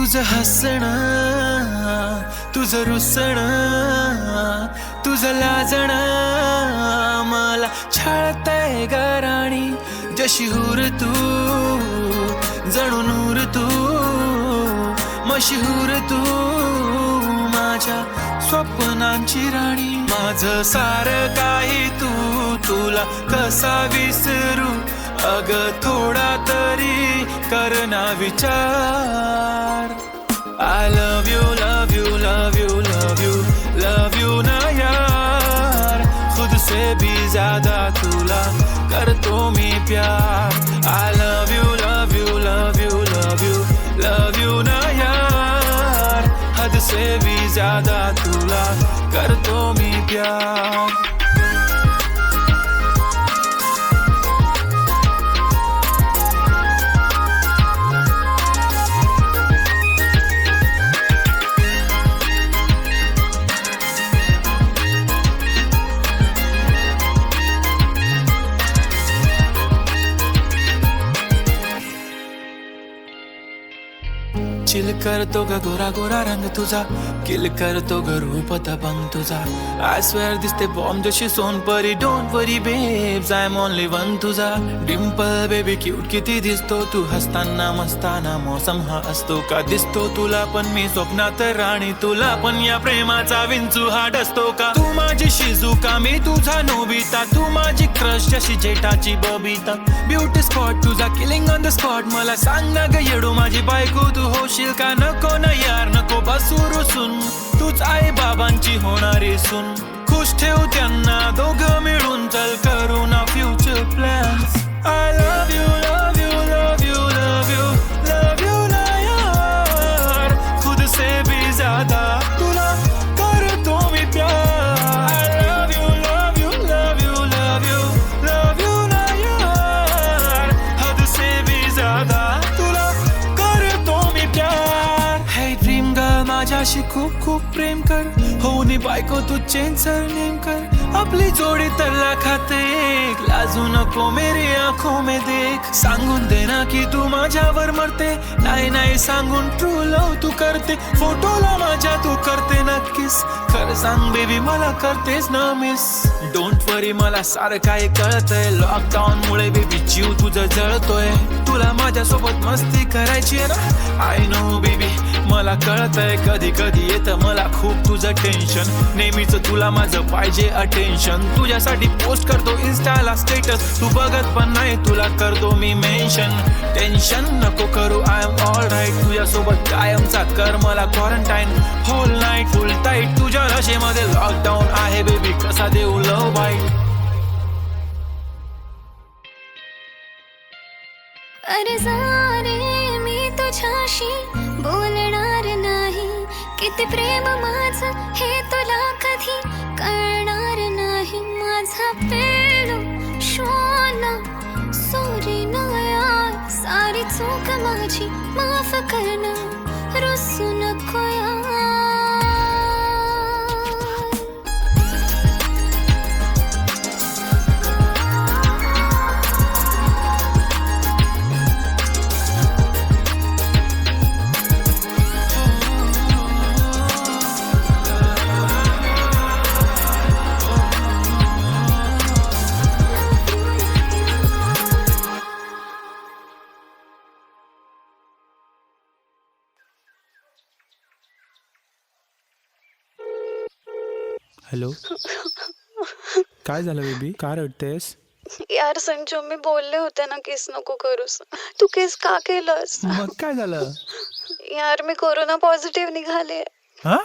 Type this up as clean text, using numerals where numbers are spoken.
तुझं हसणं, तुझं रुसणं, तुझं लाजणं मला छळतंय ग राणी. जशी हूर तू, जणू नूर तू, मशहूर तू, माझ्या स्वप्नांची राणी. माझं सारं काही तू, तुला कसा विसरू अग थोडा तरी करना विचार. I love you, love you, love you, love you, love you ना यार. खुद से भी ज्यादा तुला करतो मी प्यार. I love you, love you, love you, love you, love you ना यार. हद से भी ज्यादा तुला करतो मी प्यार. चिल करतो ग गोरा गोरा रंग तुझा, किल करतो ग रूप दबंग तुझा. आय स्वेअर दिसते बॉम्ब जशी Sonpari. Don't worry babes, I am only one तुझा. डिम्पल बेबी क्यूट किती दिसतो तू हसताना मस्ताना. मौसम हा असतो का दिसतो तुला पण मी स्वप्नात राणी. तुला पण या प्रेमाचा विंचू हा डसतो का. तू माझी शिजुका, मी तुझा नोबिता. तू माझी क्रश जशी जेठाची बबिता. ब्युटी स्पॉट तुझा, किलिंग ऑन द स्पॉट. मला सांग ना ग येडू माझी बायको तू होशील का. नको ना यार नको बसू रुसून. तूच आई बाबांची होणारी सून. खुश ठेव त्यांना दोघं मिळून. चल करू ना future plans. I love you, love you, love you, love you, love you ना यार. खुद से भी ज्यादा तुला करतो मी प्यार. I love you, love you, love you, love you, love you ना यार. हद से भी ज्यादा तुला करतो मी प्यार. हे ड्रीम गर्ल माझ्याशी खूप खूप प्रेम कर. हो नी बायको तू चेंज सरनेम कर. आपली जोडी तर लाखात एक. लाजू नको मेरी आंखों में देख. सांगून दे ना की तू माझ्यावर मरते. नाही नाही सांगून ट्रू लव तू करते. फोटोला माझ्या तू करते नक्कीच. खरं सांग बेबी मला करतेस ना मिस. डोंट वरी मला सारं काय कळतंय. लॉकडाऊन मुळे बेबी जीव तुझं जळतोय. तुला माझ्यासोबत मस्ती करायची ना. आय नो बेबी मला कळतंय. कधी कधी येतं मला खूप तुझं टेन्शन. नेहमीच तुला माझं पाहिजे अटेन्शन. तुझ्यासाठी पोस्ट करतो इन्स्टाला स्टेटस. तू बघत पण नाही तुला करतो मी मेन्शन. टेन्शन नको करू आय एम ऑल राईट. तुझ्यासोबत कायमचा कर मला quarantine. Whole night full tight तुझ्या रशेमध्ये लॉकडाऊन आहे बेबी. कसा देऊ लव बाईट. अरे जाणे मी तुझ्याशी बोलणार नाही. किती प्रेम माझं हे तुला कधी कळणार नाही. माझा पेलो शोना सॉरी ना यार. सारी चूक माझी माफ करणं रुसू नको यार. हॅलो, काय झालं बेबी, का रडतेस? यार संजू मी बोलले होते ना केस नको करूस. तू केस का केलंस? मग काय झालं? यार मी कोरोना पॉझिटिव्ह निघाले. हा?